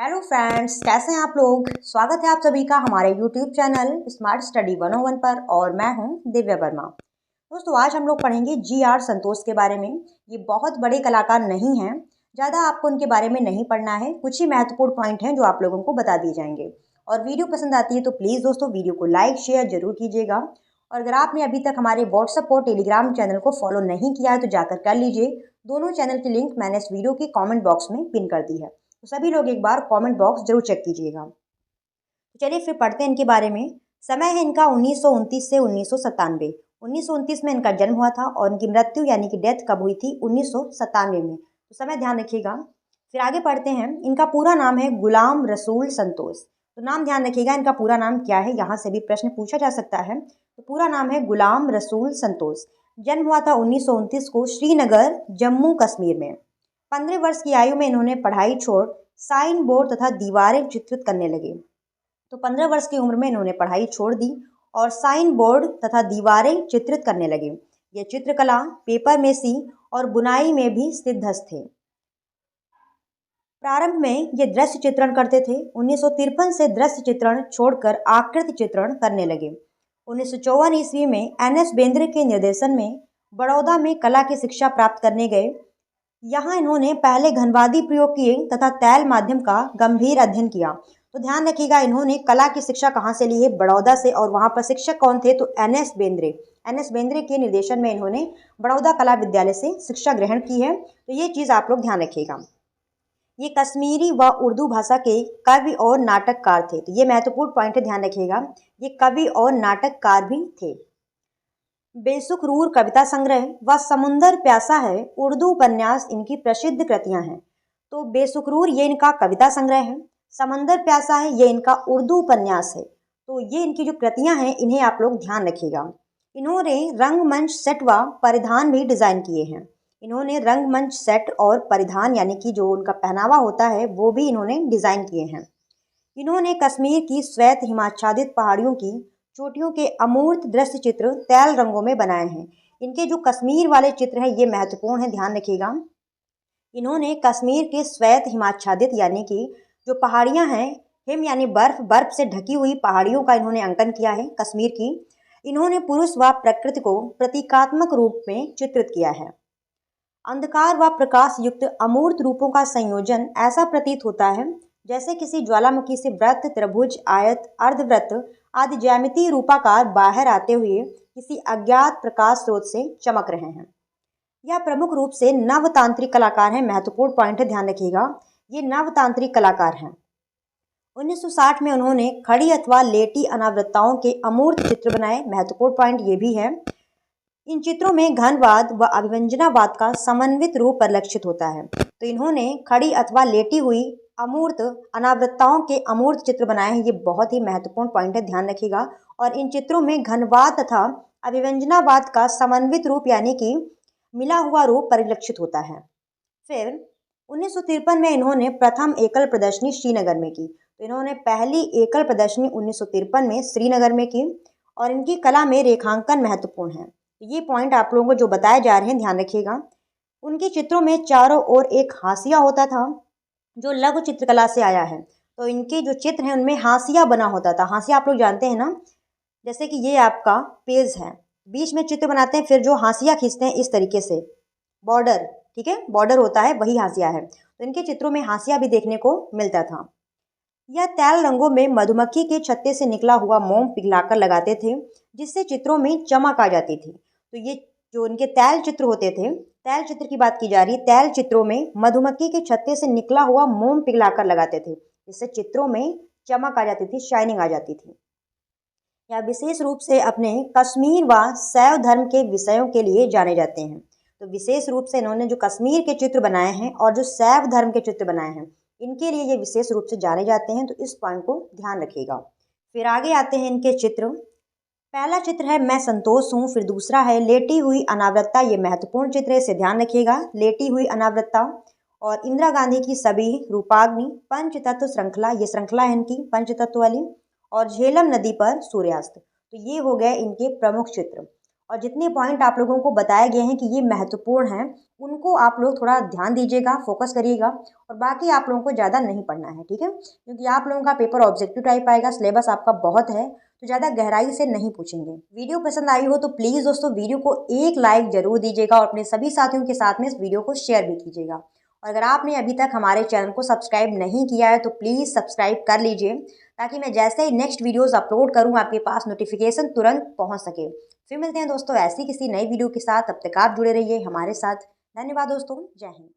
Hello friends, कैसे हैं आप लोग। स्वागत है आप सभी का हमारे यूट्यूब चैनल स्मार्ट स्टडी 101 पर और मैं हूं दिव्या वर्मा। दोस्तों, आज हम लोग पढ़ेंगे जी.आर. संतोष के बारे में। ये बहुत बड़े कलाकार नहीं हैं, ज़्यादा आपको उनके बारे में नहीं पढ़ना है। कुछ ही महत्वपूर्ण पॉइंट हैं जो आप लोगों को बता दिए जाएंगे। और वीडियो पसंद आती है तो प्लीज़ दोस्तों वीडियो को लाइक शेयर जरूर कीजिएगा। और अगर आपने अभी तक हमारे व्हाट्सएप और टेलीग्राम चैनल को फॉलो नहीं किया है तो जाकर कर लीजिए। दोनों चैनल की लिंक मैंने इस वीडियो के कॉमेंट बॉक्स में पिन कर दी है, तो सभी लोग एक बार कमेंट बॉक्स जरूर चेक कीजिएगा। तो चलिए फिर पढ़ते हैं इनके बारे में। समय है इनका 1929 से 1997। 1929 में इनका जन्म हुआ था और इनकी मृत्यु यानी कि डेथ कब हुई थी, 1997 में। तो समय ध्यान रखिएगा। फिर आगे पढ़ते हैं। इनका पूरा नाम है गुलाम रसूल संतोष। तो नाम ध्यान रखिएगा, इनका पूरा नाम क्या है, यहाँ से भी प्रश्न पूछा जा सकता है। तो पूरा नाम है गुलाम रसूल संतोष। जन्म हुआ था 1929 को श्रीनगर जम्मू कश्मीर में। 15 वर्ष की आयु में इन्होंने पढ़ाई छोड़ साइन बोर्ड तथा दीवारें चित्रित करने लगे। तो 15 वर्ष की उम्र में इन्होंने पढ़ाई छोड़ दी और साइन बोर्ड तथा दीवारें चित्रित करने लगे। ये चित्रकला, पेपर मेसी और बुनाई में भी सिद्धहस्त थे। प्रारंभ में ये दृश्य चित्रण करते थे। 1953 से दृश्य चित्रण छोड़कर आकृति चित्रण करने लगे। 1954 ईस्वी में एन.एस. बेंद्रे के निर्देशन में बड़ौदा में कला की शिक्षा प्राप्त करने गए। यहाँ इन्होंने पहले घनवादी प्रयोग किए तथा तैल माध्यम का गंभीर अध्ययन किया। तो ध्यान रखिएगा, इन्होंने कला की शिक्षा कहाँ से ली है, बड़ौदा से। और वहाँ पर शिक्षक कौन थे, तो एन.एस. बेंद्रे। एन.एस. बेंद्रे के निर्देशन में इन्होंने बड़ौदा कला विद्यालय से शिक्षा ग्रहण की है। तो ये चीज़ आप लोग ध्यान रखिएगा। ये कश्मीरी व उर्दू भाषा के कवि और नाटककार थे। तो ये महत्वपूर्ण पॉइंट है, ध्यान रखिएगा। ये कवि और नाटककार भी थे। बेसुखरूर कविता संग्रह व समुंदर प्यासा है उर्दू उपन्यास इनकी प्रसिद्ध कृतियां हैं। तो बेसुखरूर ये इनका कविता संग्रह है, समंदर प्यासा है ये इनका उर्दू उपन्यास है। तो ये इनकी जो कृतियां हैं इन्हें आप लोग ध्यान रखिएगा। इन्होंने रंगमंच सेट व परिधान भी डिजाइन किए हैं। इन्होंने रंगमंच सेट और परिधान यानी कि जो उनका पहनावा होता है वो भी इन्होंने डिजाइन किए हैं। इन्होंने कश्मीर की श्वेत हिमाच्छादित पहाड़ियों की चोटियों के अमूर्त दृश्य चित्र तैल रंगों में बनाए हैं। इनके जो कश्मीर वाले चित्र हैं ये महत्वपूर्ण है, ध्यान रखिएगा। इन्होंने कश्मीर के श्वेत हिमाच्छादित यानी कि जो पहाड़ियां हैं, हिम यानी बर्फ, बर्फ से ढकी हुई पहाड़ियों का इन्होंने अंकन किया है कश्मीर की। इन्होंने पुरुष व प्रकृति को प्रतीकात्मक रूप में चित्रित किया है। अंधकार व प्रकाश युक्त अमूर्त रूपों का संयोजन ऐसा प्रतीत होता है जैसे किसी ज्वालामुखी से वृत्त, त्रिभुज, आयत, अर्धवृत्त आदि ज्यामितीय रूपाकार बाहर आते हुए किसी अज्ञात प्रकाश स्रोत से चमक रहे हैं। यह प्रमुख रूप से नवतांत्रिक कलाकार हैं। महत्वपूर्ण पॉइंट है, ध्यान रखिएगा। ये नवतांत्रिक कलाकार हैं। 1960 में उन्होंने खड़ी अथवा लेटी अनावृत्ताओं के अमूर्त चित्र बनाए। महत्वपूर्ण पॉइंट ये भी है। इन चित्रों में घनवाद व अभिव्यंजनावाद का समन्वित रूप परिलक्षित होता है। तो इन्होंने खड़ी अथवा लेटी हुई अमूर्त अनावृत्ताओं के अमूर्त चित्र बनाए हैं। ये बहुत ही महत्वपूर्ण पॉइंट है, ध्यान रखिएगा। और इन चित्रों में घनवाद तथा अभिव्यंजनावाद का समन्वित रूप यानी कि मिला हुआ रूप परिलक्षित होता है। फिर 1953 में इन्होंने प्रथम एकल प्रदर्शनी श्रीनगर में की। तो इन्होंने पहली एकल प्रदर्शनी 1953 में श्रीनगर में की। और इनकी कला में रेखांकन महत्वपूर्ण है। ये पॉइंट आप लोगों को जो बताए जा रहे हैं ध्यान रखिएगा। उनके चित्रों में चारों ओर एक हाशिया होता था जो लघु चित्रकला से आया है। तो इनके जो चित्र हैं उनमें हाशिया बना होता था। हाशिया आप लोग जानते हैं ना, जैसे कि ये आपका पेज है, बीच में चित्र बनाते हैं, फिर जो हाशिया खींचते हैं इस तरीके से, बॉर्डर, ठीक है, बॉर्डर होता है, वही हाशिया है। तो इनके चित्रों में हाशिया भी देखने को मिलता था। यह तैल रंगों में मधुमक्खी के छत्ते से निकला हुआ मोम पिघलाकर लगाते थे जिससे चित्रों में चमक आ जाती थी। तो ये जो इनके तैल चित्र होते थे, तैल चित्र की बात की जा रही है, तैल चित्रों में मधुमक्खी के छत्ते से निकला हुआ मोम पिघलाकर लगाते थे जिससे चित्रों में चमक आ जाती थी, शाइनिंग आ जाती थी। यह विशेष रूप से अपने कश्मीर व शैव धर्म के विषयों के लिए जाने जाते हैं। तो विशेष रूप से इन्होंने जो कश्मीर के चित्र बनाए हैं और जो शैव धर्म के चित्र बनाए हैं इनके लिए ये विशेष रूप से जाने जाते हैं। तो इस पॉइंट को ध्यान रखिएगा। फिर आगे आते हैं इनके चित्र। पहला चित्र है मैं संतोष हूँ। फिर दूसरा है लेटी हुई अनावृत्ता। ये महत्वपूर्ण चित्र है, इसे ध्यान रखिएगा। लेटी हुई अनावृत्ता। और इंदिरा गांधी की सभी, रूपाग्नि, पंचतत्व श्रृंखला, ये श्रृंखला है इनकी पंचतत्व वाली। और झेलम नदी पर सूर्यास्त। तो ये हो गए इनके प्रमुख चित्र। और जितने पॉइंट आप लोगों को बताए गए हैं कि ये महत्वपूर्ण हैं, उनको आप लोग थोड़ा ध्यान दीजिएगा, फोकस करिएगा, और बाकी आप लोगों को ज़्यादा नहीं पढ़ना है, ठीक है, क्योंकि आप लोगों का पेपर ऑब्जेक्टिव टाइप आएगा, सिलेबस आपका बहुत है, तो ज़्यादा गहराई से नहीं पूछेंगे। वीडियो पसंद आई हो तो प्लीज़ दोस्तों वीडियो को एक लाइक जरूर दीजिएगा और अपने सभी साथियों के साथ में इस वीडियो को शेयर भी कीजिएगा। और अगर आपने अभी तक हमारे चैनल को सब्सक्राइब नहीं किया है तो प्लीज़ सब्सक्राइब कर लीजिए, ताकि मैं जैसे ही नेक्स्ट वीडियोस अपलोड करूं आपके पास नोटिफिकेशन तुरंत पहुंच सके। फिर मिलते हैं दोस्तों ऐसी किसी नई वीडियो के साथ, तब तक आप जुड़े रहिए हमारे साथ। धन्यवाद दोस्तों, जय हिंद।